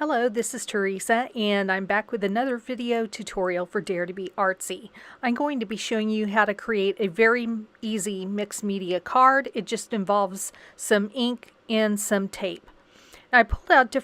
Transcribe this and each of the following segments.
Hello, this is Teresa, and I'm back with another video tutorial for Dare to be Artsy. I'm going to be showing you how to create a very easy mixed media card. It just involves some ink and some tape. I pulled out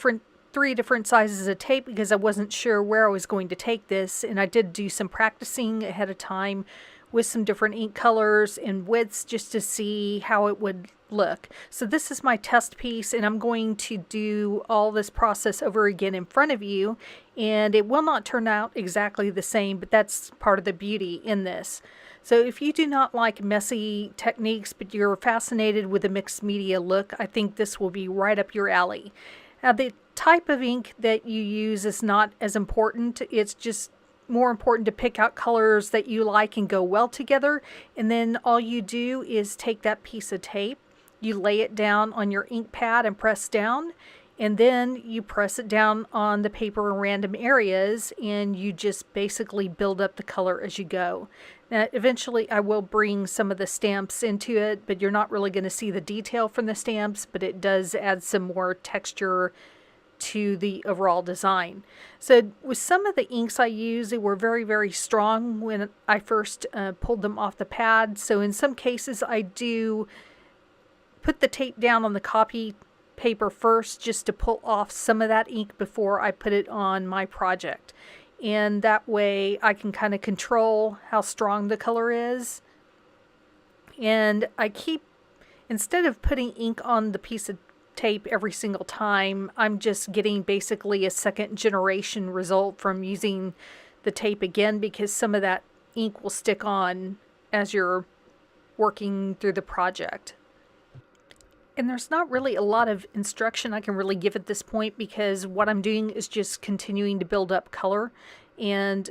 three different sizes of tape because I wasn't sure where I was going to take this, and I did do some practicing ahead of time with some different ink colors and widths just to see how it would look. So this is my test piece, and I'm going to do all this process over again in front of you, and it will not turn out exactly the same, but that's part of the beauty in this. So if you do not like messy techniques but you're fascinated with a mixed media look, I think this will be right up your alley. Now, the type of ink that you use is not as important. It's just more important to pick out colors that you like and go well together, and then all you do is take that piece of tape, you lay it down on your ink pad and press down, and then you press it down on the paper in random areas, and you just basically build up the color as you go. Now, eventually I will bring some of the stamps into it, but you're not really going to see the detail from the stamps, but it does add some more texture to the overall design. So with some of the inks I use, they were very, very strong when I first pulled them off the pad. So in some cases I do put the tape down on the copy paper first just to pull off some of that ink before I put it on my project. And that way I can kind of control how strong the color is. And I keep, instead of putting ink on the piece of tape every single time, I'm just getting basically a second generation result from using the tape again, because some of that ink will stick on as you're working through the project. And there's not really a lot of instruction I can really give at this point, because what I'm doing is just continuing to build up color and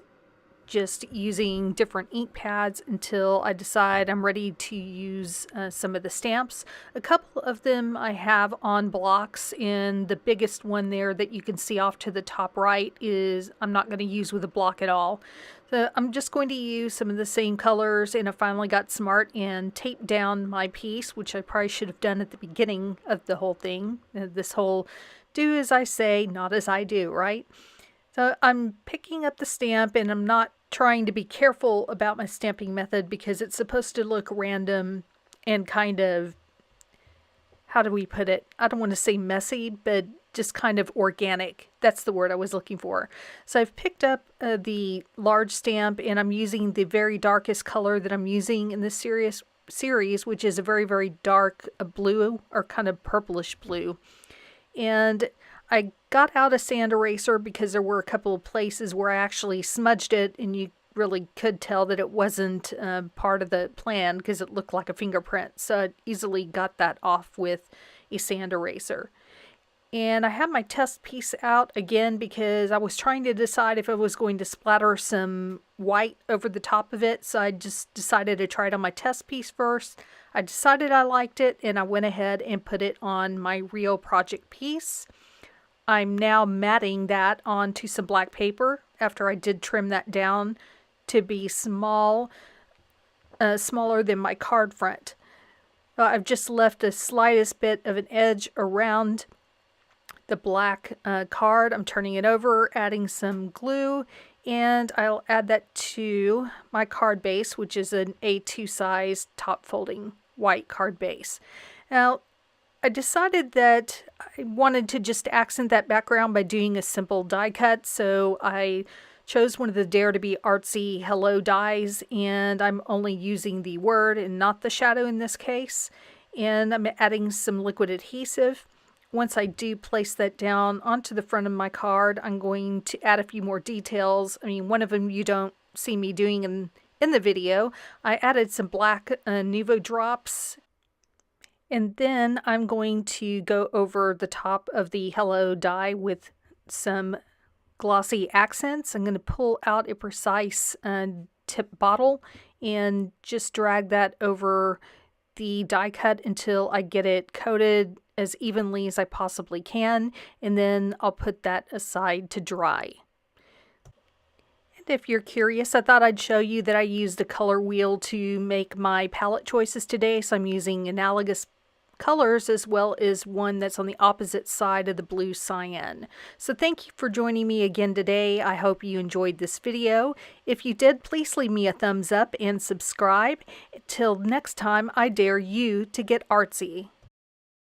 just using different ink pads until I decide I'm ready to use some of the stamps. A couple of them I have on blocks, and the biggest one there that you can see off to the top right is I'm not going to use with a block at all. So I'm just going to use some of the same colors, and I finally got smart and taped down my piece, which I probably should have done at the beginning of the whole thing. This whole do as I say, not as I do, right? So I'm picking up the stamp, and I'm not trying to be careful about my stamping method because it's supposed to look random and kind of, how do we put it? I don't want to say messy, but just kind of organic. That's the word I was looking for. So I've picked up the large stamp, and I'm using the very darkest color that I'm using in this series, which is a very, very dark blue, or kind of purplish blue. And I got out a sand eraser because there were a couple of places where I actually smudged it, and you really could tell that it wasn't part of the plan because it looked like a fingerprint. So I easily got that off with a sand eraser. And I have my test piece out again because I was trying to decide if I was going to splatter some white over the top of it. So I just decided to try it on my test piece first. I decided I liked it, and I went ahead and put it on my real project piece. I'm now matting that onto some black paper after I did trim that down to be smaller than my card front. I've just left the slightest bit of an edge around the black card. I'm turning it over, adding some glue, and I'll add that to my card base, which is an A2 size top folding white card base. Now, I decided that I wanted to just accent that background by doing a simple die cut, so I chose one of the Dare to be Artsy Hello dies, and I'm only using the word and not the shadow in this case. And I'm adding some liquid adhesive. Once I do place that down onto the front of my card, I'm going to add a few more details. I mean, one of them you don't see me doing in the video. I added some black Nuvo drops. And then I'm going to go over the top of the Hello die with some glossy accents. I'm going to pull out a precise tip bottle and just drag that over the die cut until I get it coated as evenly as I possibly can. And then I'll put that aside to dry. And if you're curious, I thought I'd show you that I used the color wheel to make my palette choices today. So I'm using analogous colors as well as one that's on the opposite side of the blue cyan. So thank you for joining me again today. I hope you enjoyed this video. If you did, please leave me a thumbs up and subscribe. Till next time, I dare you to get artsy.